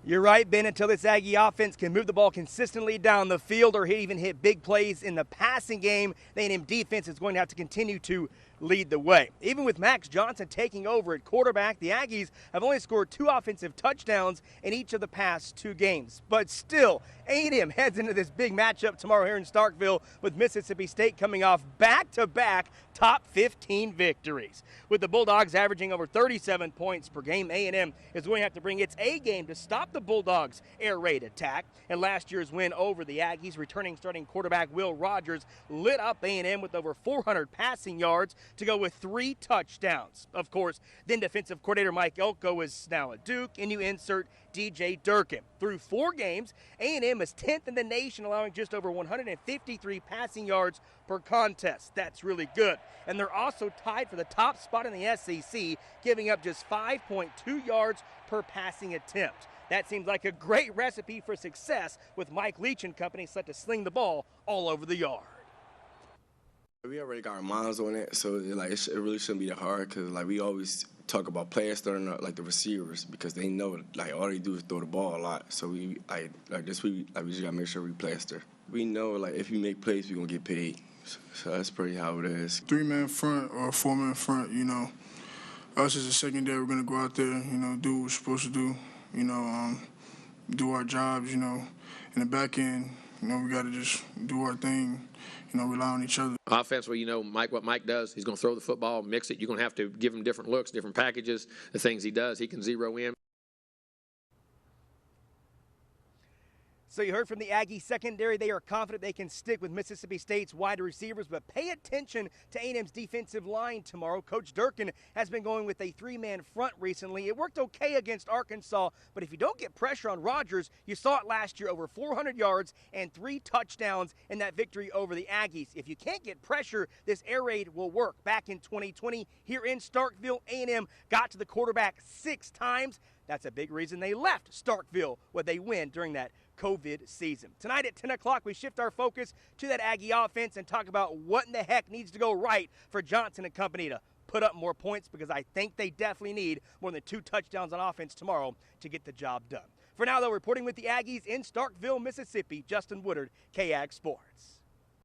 You're right, Ben. Until this Aggie offense can move the ball consistently down the field or even hit big plays in the passing game, the A&M defense is going to have to continue to lead the way. Even with Max Johnson taking over at quarterback, the Aggies have only scored 2 offensive touchdowns in each of the past 2 games. But still, A&M heads into this big matchup tomorrow here in Starkville with Mississippi State coming off back-to-back top 15 victories. With the Bulldogs averaging over 37 points per game, A&M is going to have to bring its A game to stop the Bulldogs' air raid attack. And last year's win over the Aggies, returning starting quarterback Will Rogers lit up A&M with over 400 passing yards to go with 3 touchdowns. Of course, then defensive coordinator Mike Elko is now at Duke, and you insert DJ Durkin. Through 4 games, A&M is 10th in the nation, allowing just over 153 passing yards per contest. That's really good. And they're also tied for the top spot in the SEC, giving up just 5.2 yards per passing attempt. That seems like a great recipe for success with Mike Leach and company set to sling the ball all over the yard. We already got our minds on it, so it really shouldn't be that hard because we always talk about players starting up the receivers because they know all they do is throw the ball a lot. So we just gotta make sure we plaster. We know if you make plays, we're gonna get paid. So that's pretty how it is. 3-man front or 4-man front, us as a secondary, we're gonna go out there, do what we're supposed to do, do our jobs, in the back end, we gotta just do our thing. Rely on each other. Offensively, what Mike does, he's going to throw the football, mix it. You're going to have to give him different looks, different packages. The things he does, he can zero in. So you heard from the Aggie secondary. They are confident they can stick with Mississippi State's wide receivers, but pay attention to A&M's defensive line tomorrow. Coach Durkin has been going with a 3-man front recently. It worked okay against Arkansas, but if you don't get pressure on Rogers, you saw it last year, over 400 yards and 3 touchdowns in that victory over the Aggies. If you can't get pressure, this air raid will work. Back in 2020, here in Starkville, A&M got to the quarterback 6 times. That's a big reason they left Starkville, where they win during that COVID season. Tonight at 10 o'clock, we shift our focus to that Aggie offense and talk about what in the heck needs to go right for Johnson and company to put up more points, because I think they definitely need more than 2 touchdowns on offense tomorrow to get the job done. For now, though, reporting with the Aggies in Starkville, Mississippi, Justin Woodard, KAG Sports.